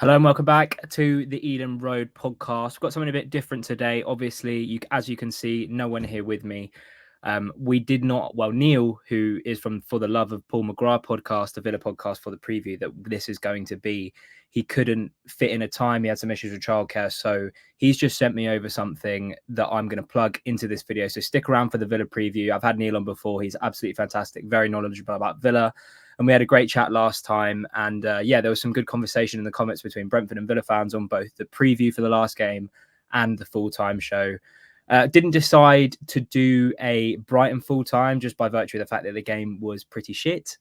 Hello and welcome back to the Eden Road podcast. We've got something a bit different today. Obviously, as you can see, no one here with me. We did not, Neil, who is from For the Love of Paul McGrath podcast, the Villa podcast for the preview that this is going to be, he couldn't fit in a time. He had some issues with childcare. So he's just sent me over something that I'm going to plug into this video. So stick around for the Villa preview. I've had Neil on before. He's absolutely fantastic, very knowledgeable about Villa. And we had a great chat last time. And there was some good conversation in the comments between Brentford and Villa fans on both the preview for the last game and the full-time show. Didn't decide to do a Brighton full-time just by virtue of the fact that the game was pretty shit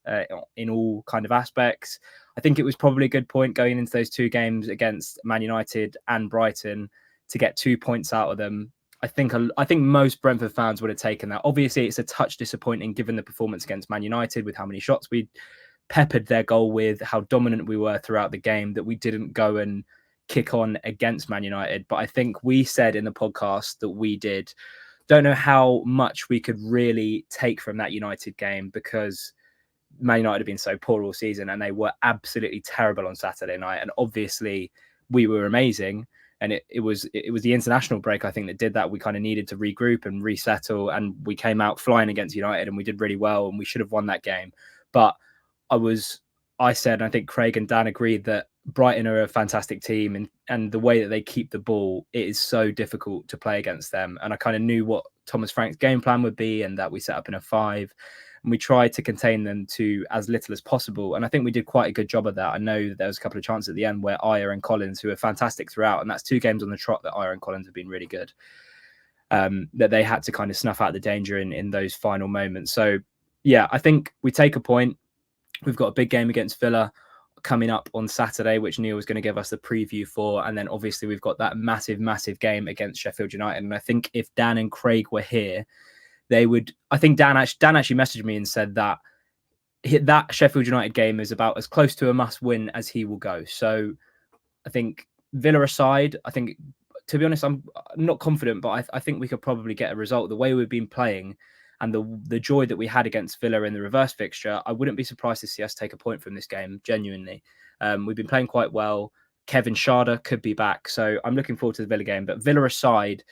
in all kind of aspects. I think it was probably a good point going into those two games against Man United and Brighton to get 2 points out of them. I think most Brentford fans would have taken that. Obviously, it's a touch disappointing given the performance against Man United with how many shots we peppered their goal with, how dominant we were throughout the game, that we didn't go and kick on against Man United. But I think we said in the podcast that we did. Don't know how much we could really take from that United game because Man United have been so poor all season and they were absolutely terrible on Saturday night. And obviously, we were amazing. And it was the international break, I think, that did that. We kind of needed to regroup and resettle. And we came out flying against United and we did really well. And we should have won that game. But I said, and I think Craig and Dan agreed, that Brighton are a fantastic team. And the way that they keep the ball, it is so difficult to play against them. And I kind of knew what Thomas Frank's game plan would be and that we set up in a 5. And we tried to contain them to as little as possible. And I think we did quite a good job of that. I know that there was a couple of chances at the end where Ayer and Collins, who are fantastic throughout, and that's 2 games on the trot that Ayer and Collins have been really good, that they had to kind of snuff out the danger in those final moments. So, yeah, I think we take a point. We've got a big game against Villa coming up on Saturday, which Neil was going to give us the preview for. And then obviously we've got that massive, massive game against Sheffield United. And I think if Dan and Craig were here, they would. I think Dan actually messaged me and said that Sheffield United game is about as close to a must win as he will go. So I think Villa aside, I think, to be honest, I'm not confident, but I think we could probably get a result. The way we've been playing and the joy that we had against Villa in the reverse fixture, I wouldn't be surprised to see us take a point from this game, genuinely. We've been playing quite well. Kevin Schade could be back. So I'm looking forward to the Villa game. But Villa aside,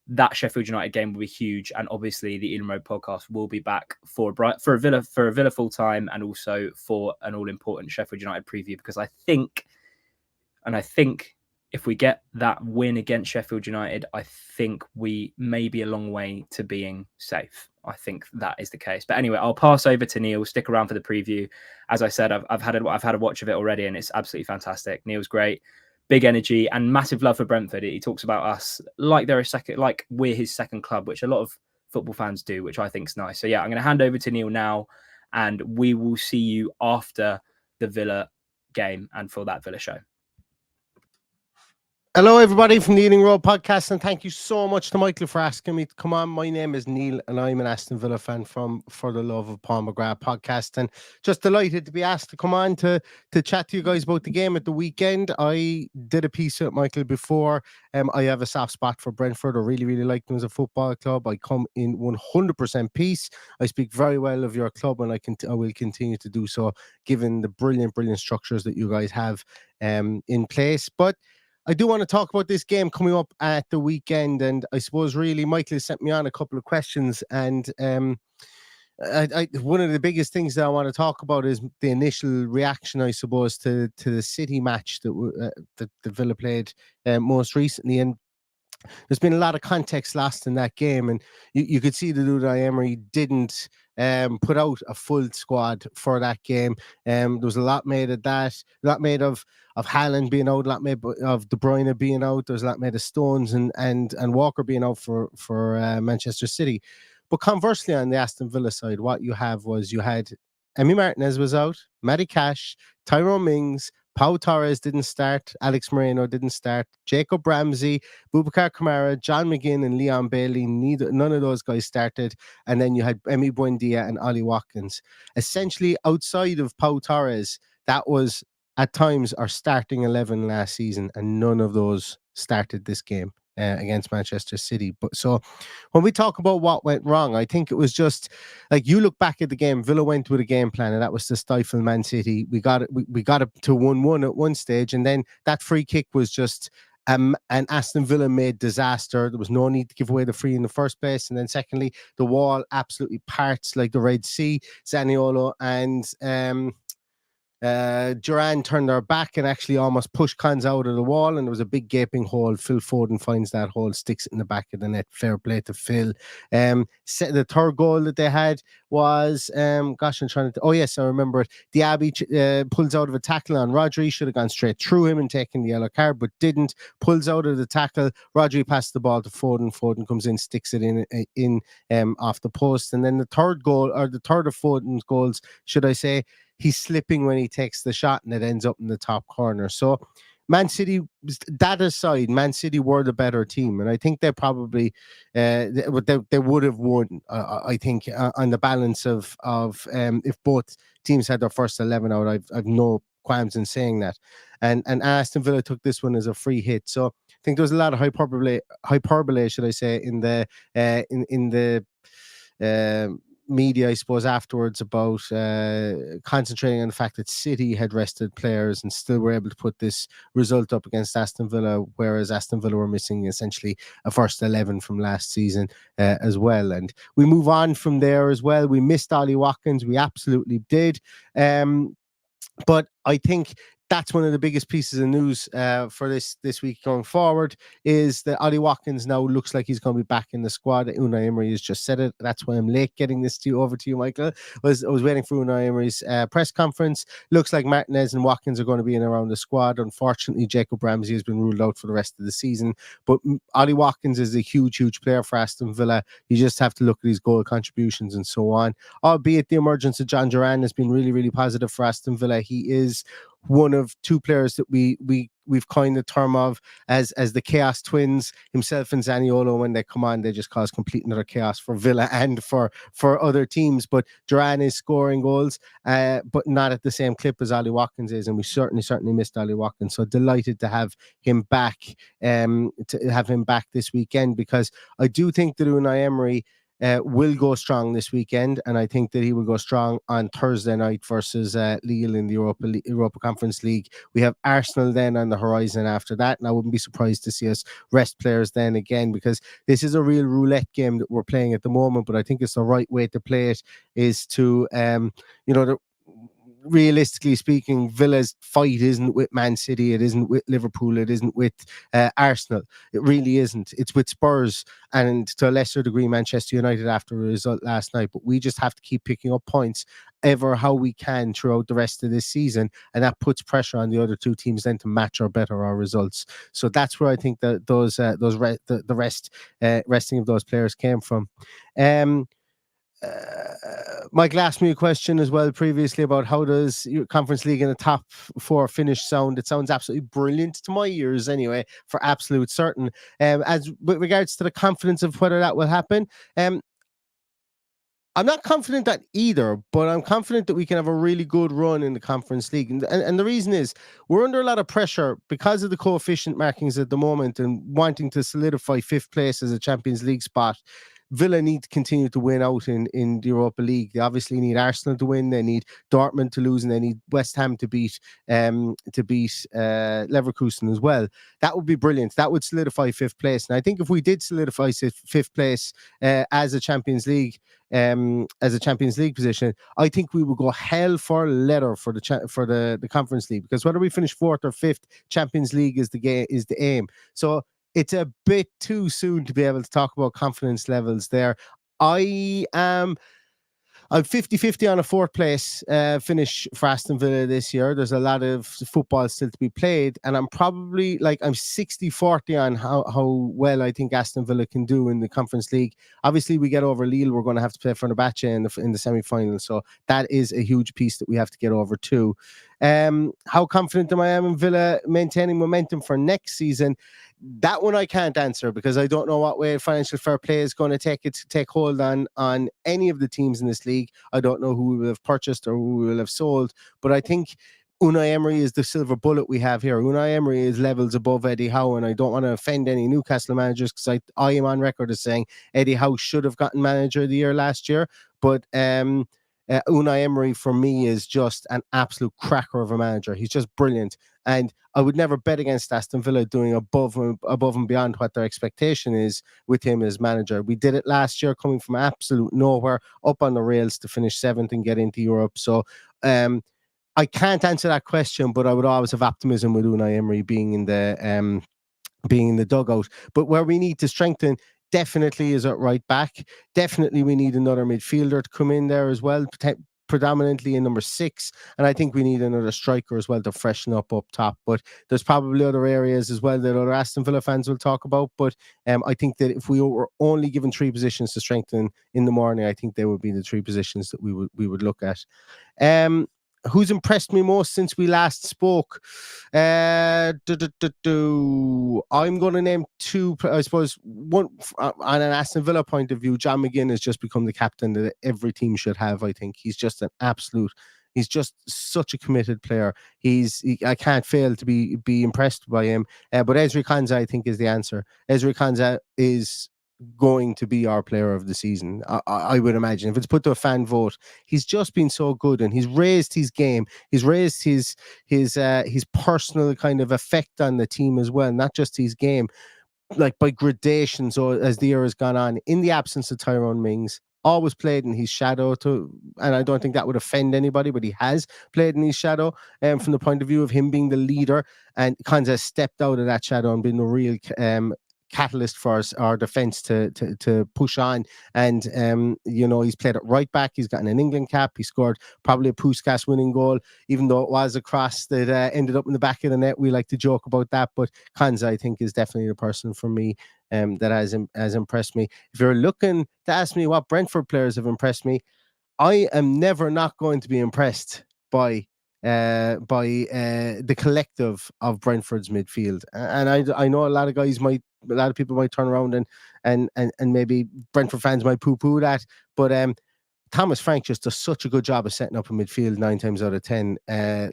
that Sheffield United game will be huge, and obviously the Eden Road podcast will be back for a Villa full time, and also for an all important Sheffield United preview. Because I think if we get that win against Sheffield United, I think we may be a long way to being safe. I think that is the case. But anyway, I'll pass over to Neil. Stick around for the preview. As I said, I've had a watch of it already, and it's absolutely fantastic. Neil's great. Big energy and massive love for Brentford. He talks about us like we're his second club, which a lot of football fans do, which I think is nice. So yeah, I'm going to hand over to Neil now, and we will see you after the Villa game and for that Villa show. Hello, everybody from the Ealing Road podcast, and thank you so much to Michael for asking me to come on. My name is Neil, and I'm an Aston Villa fan from For the Love of Paul McGrath podcast, and just delighted to be asked to come on to chat to you guys about the game at the weekend. I did a piece with Michael before. I have a soft spot for Brentford. I really, really like them as a football club. I come in 100% peace. I speak very well of your club, and I will continue to do so, given the brilliant, brilliant structures that you guys have in place. But I do want to talk about this game coming up at the weekend, and I suppose really Michael sent me on a couple of questions, and one of the biggest things that I want to talk about is the initial reaction, I suppose, to the City match that the Villa played most recently, and there's been a lot of context lost in that game, and you could see that Unai Emery didn't put out a full squad for that game. There was a lot made of that, a lot made of Haaland being out, a lot made of De Bruyne being out. There's a lot made of Stones and Walker being out for Manchester City. But conversely, on the Aston Villa side, what you had Emi Martinez was out, Matty Cash, Tyrone Mings, Pau Torres didn't start, Alex Moreno didn't start, Jacob Ramsey, Boubacar Kamara, John McGinn and Leon Bailey, none of those guys started. And then you had Emi Buendia and Ollie Watkins. Essentially, outside of Pau Torres, that was at times our starting 11 last season, and none of those started this game. against Manchester City. But so when we talk about what went wrong, I think it was just like you look back at the game. Villa went with a game plan, and that was to stifle Man City. We got it. We got it to 1-1 at one stage, and then that free kick was just. And Aston Villa made disaster. There was no need to give away the free in the first place. And then secondly, the wall absolutely parts like the Red Sea. Zaniolo and Duran turned their back and actually almost pushed Cons out of the wall, and there was a big gaping hole. Phil Foden finds that hole, sticks it in the back of the net. Fair play to Phil. The third goal that they had was I'm trying to. Oh yes, I remember it. Diaby pulls out of a tackle on Rodri. Should have gone straight through him and taken the yellow card, but didn't. Pulls out of the tackle. Rodri passed the ball to Foden. Foden comes in, sticks it in off the post, and then the third goal, or the third of Foden's goals, should I say? He's slipping when he takes the shot, and it ends up in the top corner. So Man City, that aside, Man City were the better team, and I think they probably they would have won. I think on the balance of if both teams had their first 11 out, I've no qualms in saying that. And Aston Villa took this one as a free hit. So I think there was a lot of hyperbole, should I say, in the media, I suppose, afterwards about concentrating on the fact that City had rested players and still were able to put this result up against Aston Villa, whereas Aston Villa were missing essentially a first 11 from last season as well. And we move on from there as well. We missed Ollie Watkins. We absolutely did. But I think that's one of the biggest pieces of news for this week going forward, is that Ollie Watkins now looks like he's going to be back in the squad. Unai Emery has just said it. That's why I'm late getting this over to you, Michael. I was waiting for Unai Emery's press conference. Looks like Martinez and Watkins are going to be in around the squad. Unfortunately, Jacob Ramsey has been ruled out for the rest of the season. But Ollie Watkins is a huge player for Aston Villa. You just have to look at his goal contributions and so on. Albeit the emergence of John Duran has been really positive for Aston Villa. He is one of two players that we've coined the term of as the chaos twins. Himself and Zaniolo, when they come on, they just cause complete and utter chaos for Villa and for other teams. But Duran is scoring goals, but not at the same clip as Ollie Watkins is, and we certainly missed Ollie Watkins. So delighted to have him back, this weekend, because I do think that Unai Emery will go strong this weekend, and I think that he will go strong on Thursday night versus Lille in the Europa Conference League. We have Arsenal then on the horizon after that, and I wouldn't be surprised to see us rest players then again, because this is a real roulette game that we're playing at the moment. But I think it's the right way to play it, is to realistically speaking, Villa's fight isn't with Man City, it isn't with Liverpool, it isn't with Arsenal. It really isn't. It's with Spurs and to a lesser degree Manchester United after a result last night. But we just have to keep picking up points ever how we can throughout the rest of this season, and that puts pressure on the other two teams then to match or better our results. So that's where I think that resting of those players came from. Michael asked me a question as well previously about how does your Conference League in the top four finish sound. It sounds absolutely brilliant to my ears anyway, for absolute certain. As with regards to the confidence of whether that will happen, I'm not confident that either, but I'm confident that we can have a really good run in the Conference League. And the reason is we're under a lot of pressure because of the coefficient markings at the moment and wanting to solidify fifth place as a Champions League spot. Villa need to continue to win out in the Europa League. They obviously need Arsenal to win. They need Dortmund to lose, and they need West Ham to beat Leverkusen as well. That would be brilliant. That would solidify fifth place. And I think if we did solidify fifth place as a Champions League position, I think we would go hell for leather for the Conference League, because whether we finish fourth or fifth, Champions League is the aim. So it's a bit too soon to be able to talk about confidence levels there. I'm 50-50 on a fourth place finish for Aston Villa this year. There's a lot of football still to be played, and I'm probably I'm 60-40 on how well I think Aston Villa can do in the Conference League. Obviously, we get over Lille, we're going to have to play Fenerbahce in the semi-final, so that is a huge piece that we have to get over too. How confident am I in Villa maintaining momentum for next season? That one I can't answer, because I don't know what way financial fair play is going to take hold on any of the teams in this league. I don't know who we will have purchased or who we will have sold, but I think Unai Emery is the silver bullet we have here. Unai Emery is levels above Eddie Howe, and I don't want to offend any Newcastle managers because I am on record as saying Eddie Howe should have gotten Manager of the Year last year. But Unai Emery for me is just an absolute cracker of a manager. He's just brilliant, and I would never bet against Aston Villa doing above and beyond what their expectation is with him as manager. We did it last year, coming from absolute nowhere up on the rails to finish 7th and get into Europe. So I can't answer that question, but I would always have optimism with Unai Emery being in the dugout. But where we need to strengthen definitely is at right back. Definitely we need another midfielder to come in there as well, predominantly in number 6. And I think we need another striker as well to freshen up top. But there's probably other areas as well that other Aston Villa fans will talk about. But I think that if we were only given 3 positions to strengthen in the morning, I think they would be the 3 positions that we would look at. Who's impressed me most since we last spoke? I'm going to name 2. I suppose one on an Aston Villa point of view. John McGinn has just become the captain that every team should have. I think he's just he's just such a committed player. I can't fail to be impressed by him. But Ezri Konsa, I think, is the answer. Ezri Konsa is going to be our player of the season. I would imagine if it's put to a fan vote. He's just been so good, and he's raised his game. He's raised his personal kind of effect on the team as well, not just his game, like by gradation. So as the year has gone on, in the absence of Tyrone Mings, always played in his shadow and I don't think that would offend anybody, but he has played in his shadow from the point of view of him being the leader, and kind of stepped out of that shadow and been a real catalyst for our defense to push on. And he's played at right back. He's gotten an England cap. He scored probably a Puskas winning goal, even though it was a cross that ended up in the back of the net. We like to joke about that, but Konsa, I think, is definitely the person for me that has impressed me. If you're looking to ask me what Brentford players have impressed me, I am never not going to be impressed by the collective of Brentford's midfield. And I know a lot of people might turn around and maybe Brentford fans might poo-poo that, but Thomas Frank just does such a good job of setting up a midfield 9 times out of 10.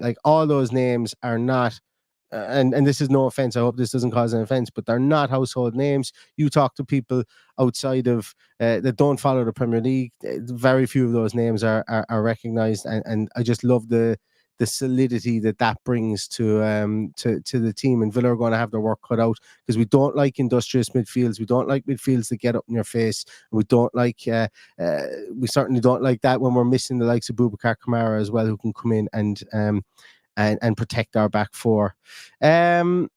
Like, all those names are not, and this is no offense, I hope this doesn't cause an offense, but they're not household names. You talk to people outside of that don't follow the Premier League, very few of those names are recognized, and I just love the solidity that brings to the team. And Villa are going to have their work cut out, because we don't like industrious midfields. We don't like midfields that get up in your face. We don't like we certainly don't like that when we're missing the likes of Boubacar Kamara as well, who can come in and protect our back four. So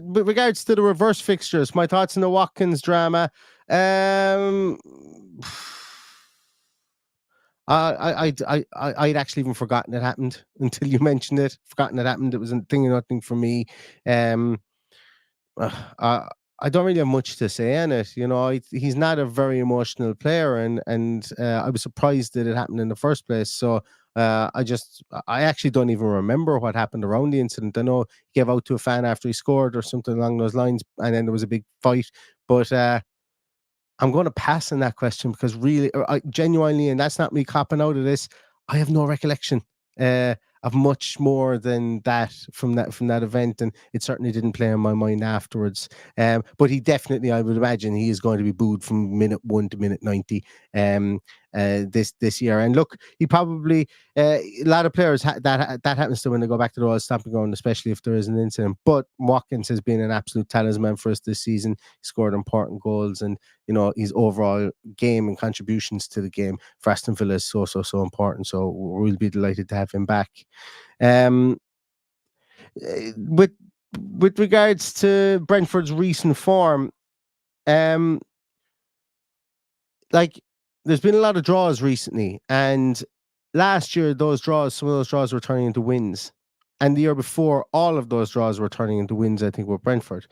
with regards to the reverse fixtures, my thoughts on the Watkins drama. I'd actually even forgotten it happened until you mentioned it. Forgotten it happened. It was a thing of nothing for me. I don't really have much to say on it. He's not a very emotional player, and I was surprised that it happened in the first place. So I actually don't even remember what happened around the incident. I know he gave out to a fan after he scored or something along those lines, and then there was a big fight. But I'm going to pass on that question, because really, I genuinely, and that's not me copping out of this, I have no recollection of much more than that from that event, and it certainly didn't play on my mind afterwards. But he definitely, I would imagine, he is going to be booed from minute 1 to minute 90 this year. And look, he probably a lot of players that happens to when they go back to the Royal Stomping Ground, especially if there is an incident. But Watkins has been an absolute talisman for us this season. He scored important goals, and his overall game and contributions to the game for Aston Villa is so important. So we'll be delighted to have him back. With regards to Brentford's recent form, like, there's been a lot of draws recently, and last year some of those draws were turning into wins, and the year before, all of those draws were turning into wins, I think, with Brentford.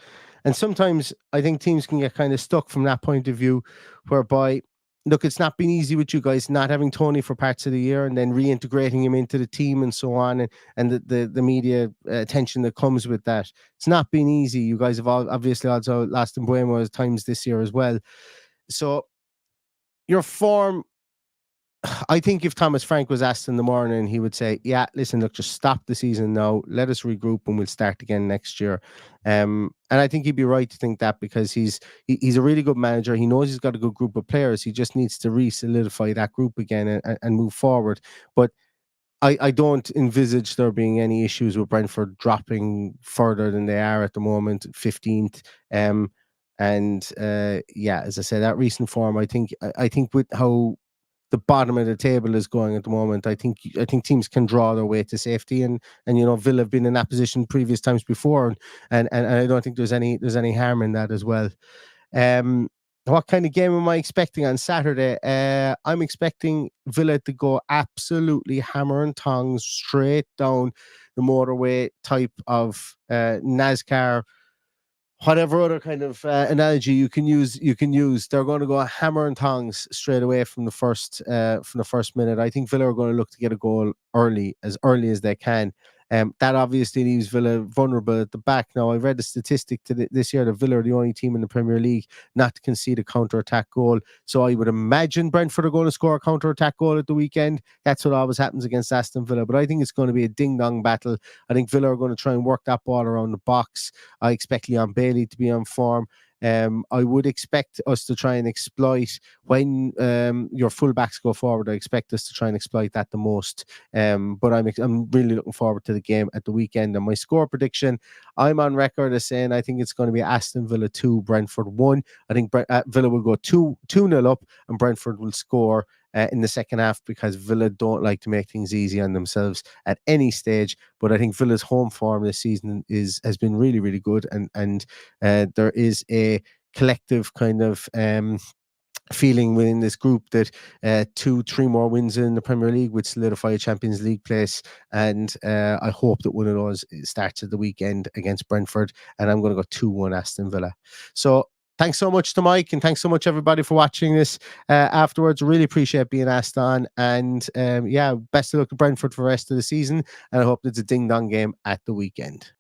And sometimes I think teams can get kind of stuck from that point of view, whereby, look, it's not been easy with you guys not having Tony for parts of the year and then reintegrating him into the team and so on, and the media attention that comes with that. It's not been easy. You guys have obviously also lost Mbuemo at times this year as well. So your form, I think if Thomas Frank was asked in the morning, he would say, "Yeah, listen, look, just stop the season now. Let us regroup, and we'll start again next year." And I think he'd be right to think that, because he's a really good manager. He knows he's got a good group of players. He just needs to re-solidify that group again and move forward. But I don't envisage there being any issues with Brentford dropping further than they are at the moment, 15th. And yeah, as I said, that recent form, I think with how the bottom of the table is going at the moment, I think teams can draw their way to safety, and Villa have been in that position previous times before, and I don't think there's any harm in that as well. Um, what kind of game am I expecting on Saturday? I'm expecting Villa to go absolutely hammer and tongs straight down the motorway type of NASCAR, whatever other kind of analogy you can use. They're going to go hammer and tongs straight away from the first minute. I think Villa are going to look to get a goal as early as they can. That obviously leaves Villa vulnerable at the back. Now, I read a statistic this year that Villa are the only team in the Premier League not to concede a counter-attack goal. So I would imagine Brentford are going to score a counter-attack goal at the weekend. That's what always happens against Aston Villa. But I think it's going to be a ding-dong battle. I think Villa are going to try and work that ball around the box. I expect Leon Bailey to be on form. I would expect us to try and exploit when your fullbacks go forward. I expect us to try and exploit that the most. But I'm really looking forward to the game at the weekend. And my score prediction, I'm on record as saying I think it's going to be Aston Villa 2, Brentford 1. I think Villa will go 2-0 up, and Brentford will score in the second half, because Villa don't like to make things easy on themselves at any stage. But I think Villa's home form this season has been really, really good, and there is a collective kind of feeling within this group that 2-3 more wins in the Premier League would solidify a Champions League place. And I hope that one of those starts at the weekend against Brentford, and I'm going to go 2-1 Aston Villa. So thanks so much to Mike, and thanks so much everybody for watching this afterwards. Really appreciate being asked on, and yeah, best of luck to Brentford for the rest of the season, and I hope it's a ding dong game at the weekend.